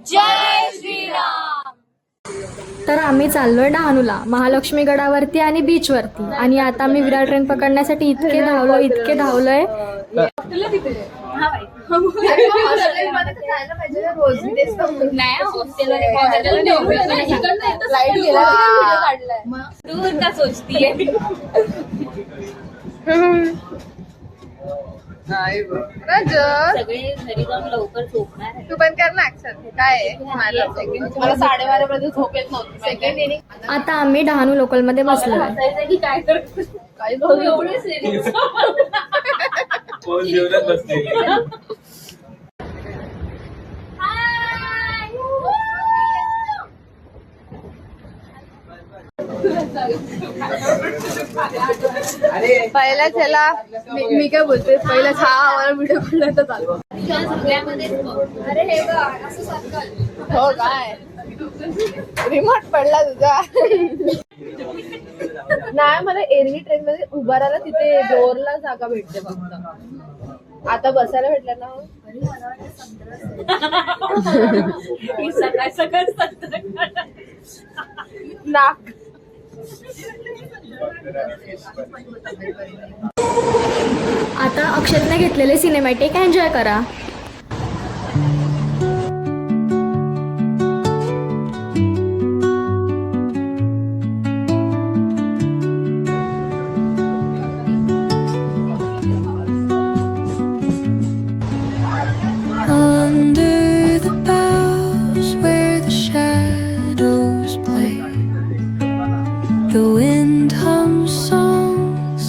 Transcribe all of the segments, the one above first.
जय श्रीराम. तर आम्ही चाललोय डहाणूला, महालक्ष्मी गडावरती आणि बीच वरती. आणि आता मी विरार ट्रेन पकडण्यासाठी इतके धावलोय. सगळे घरी जाऊन लवकर झोपणार. तू पण कर ना ऍक्शन. काय मला 12:30 पर्यंत झोप येत नव्हती. सेकंड इनिंग आता आम्ही डहाणू लोकल मध्ये बसलोय. काय करतो एवढे सिरियस पहिल्याच ह्याला मी काय बोलते, पहिला 6 आम्हाला व्हिडिओ कॉल तर चालू. अरे हे बघ असं सर्कल. हो काय रिमोट पडला तुझा. नाही, मला एरवी ट्रेन मध्ये उभा राहायला तिथे डोअरला जागा भेटते फक्त. आता बसायला भेटलं ना. सकाळ सकाळ नाक आता अक्षतने घेतलेले सिनेमॅटिक एन्जॉय करा. Under the boughs where the shadows play, the wind hums songs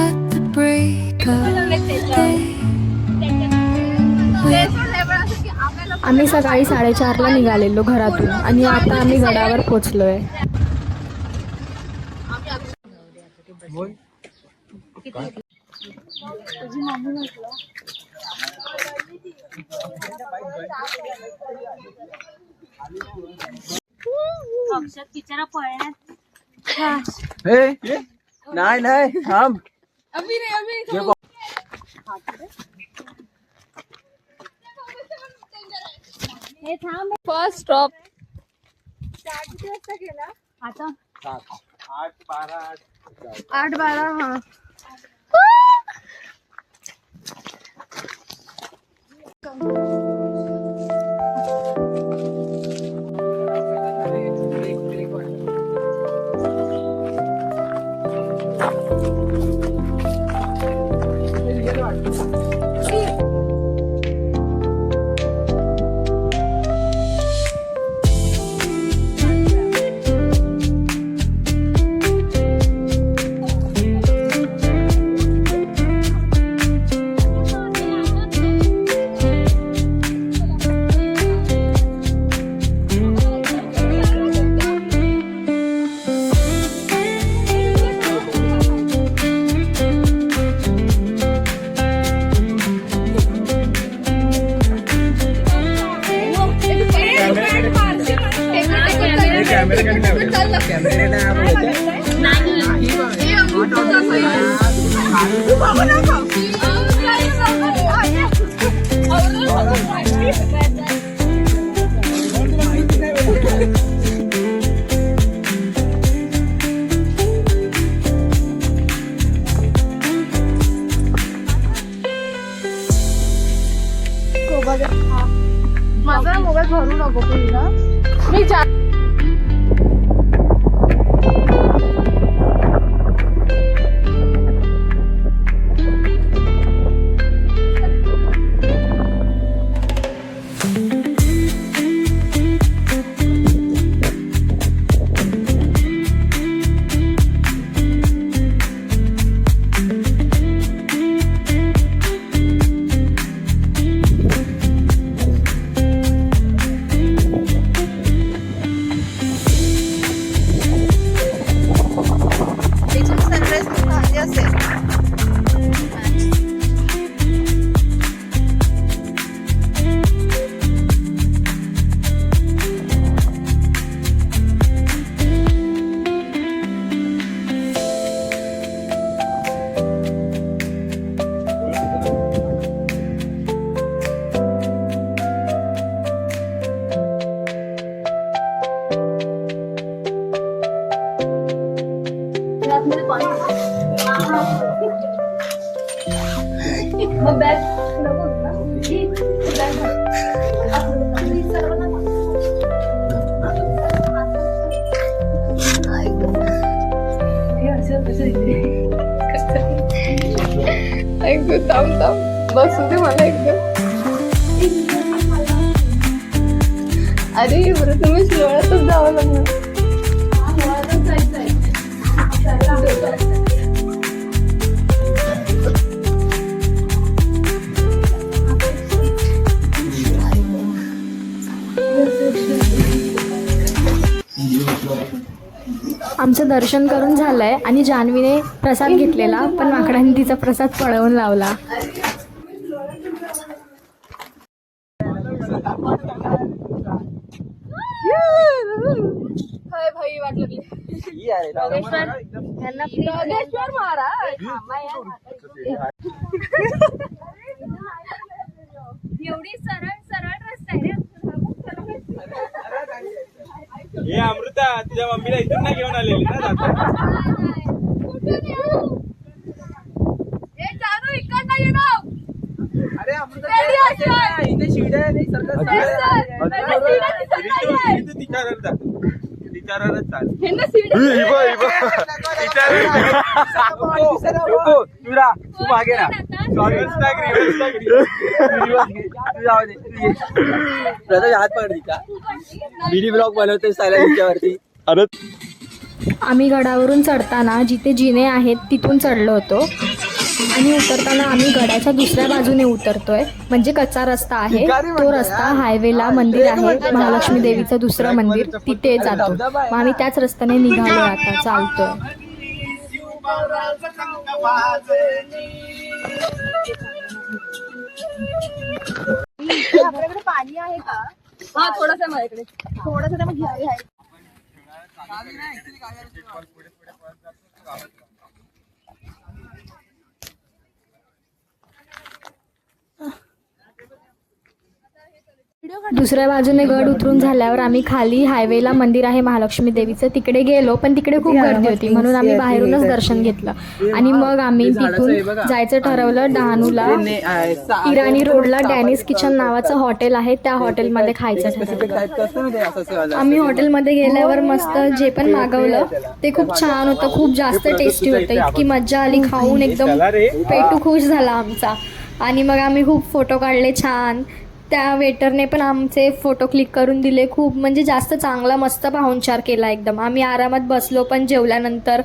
at the break of day. आम्ही सकाळी 4:30ला निघालेलो घरातून आणि आता आम्ही गडावर पोहोचलोय. अक्षत बिचारा पळण्यात. नाही थांब. हे थांब. फर्स्ट स्टॉप आता 8:12. हा माझा मोबाईल भरू नको पुन्हा. मी मग बॅग नको ना? बॅग एकदम थांब बसू दे मला एकदम. अरे बरं तुम्ही लोळतच जावं लागणार. आमचं दर्शन करून झालंय आणि जान्हवीने प्रसाद घेतलेला, पण माकडांनी तिचा प्रसाद पळवून लावला. हाय भाई वाट लागली. योगेश्वर महाराज एवढी सरळ सरळ रस्ता आहे रे. हे अमृता तुझ्या मम्मीला इथून ना घेऊन आलेली ना जाता. हे जानू इकडनं ये ना. अरे अमृता इथे शिड्या नाही ह्यांना तिच्यावरच चाल. तू मागे ना हात पकड तिचा मिनी ब्लॉग बनवते तिच्यावरती. अरे आम्ही गडावरून चढताना जिथे जिने आहेत तिथून चढलो होतो आणि उतरताना आम्ही गडाच्या दुसऱ्या बाजूने उतरतोय, म्हणजे कच्चा रस्ता आहे. तो रस्ता हायवेला मंदिर आहे महालक्ष्मी देवीचं दुसरं मंदिर, तिथे जातो. मग आम्ही त्याच रस्त्याने निघालो, आता चालतोय. आपल्याकडे पाणी आहे का? हा थोडंसं माझ्याकडे थोडंसं तर मग घ्या. दुसऱ्या बाजूने गड उतरून झाल्यावर आम्ही खाली हायवेला मंदिर आहे महालक्ष्मी देवीचं तिकडे गेलो, पण तिकडे खूप गर्दी होती म्हणून आम्ही बाहेरूनच दर्शन घेतलं. आणि मग आम्ही तिथून जायचं ठरवलं डहाणूला. इराणी रोडला डॅनिस किचन नावाचं हॉटेल आहे, त्या हॉटेलमध्ये खायचं ठरवलं. आम्ही हॉटेलमध्ये गेल्यावर मस्त जे पण मागवलं ते खूप छान होतं, खूप जास्त टेस्टी होतं. इतकी मज्जा आली खाऊन, एकदम पेटू खुश झाला आमचा. आणि मग आम्ही खूप फोटो काढले छान. त्या वेटरने पण आमचे फोटो क्लिक करून दिले. खूप म्हणजे जास्त चांगला मस्त पाहुणचार केला एकदम. आम्ही आरामात बसलो, पण जेवल्यानंतर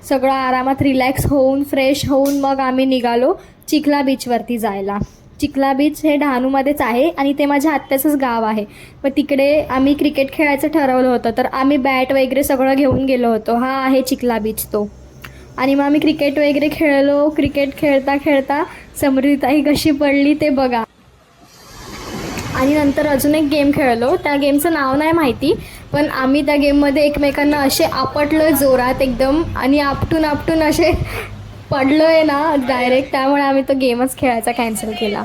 सगळं आरामात रिलॅक्स होऊन फ्रेश होऊन मग आम्ही निघालो चिखला बीचवरती जायला. चिखला बीच हे डहाणूमध्येच आहे आणि ते माझ्या आत्याचंच गाव आहे. मग तिकडे आम्ही क्रिकेट खेळायचं ठरवलं होतं, तर आम्ही बॅट वगैरे सगळं घेऊन गेलो होतो. हा आहे चिखला बीच तो. आणि मग आम्ही क्रिकेट वगैरे खेळलो. क्रिकेट खेळता खेळता समृद्धीताई कशी पडली ते बघा. आणि नंतर अजून एक गेम खेळलो, त्या गेमचं नाव नाही माहिती, पण आम्ही त्या गेममध्ये एकमेकांना असे आपटलो जोरात एकदम आणि आपटून आपटून असे पडलो आहे ना डायरेक्ट, त्यामुळे आम्ही तो गेमच खेळायचा कॅन्सल केला.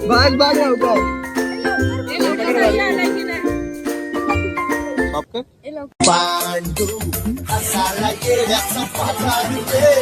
बाग बाग लवकर पांडू असाला गेल्याचा पाला रे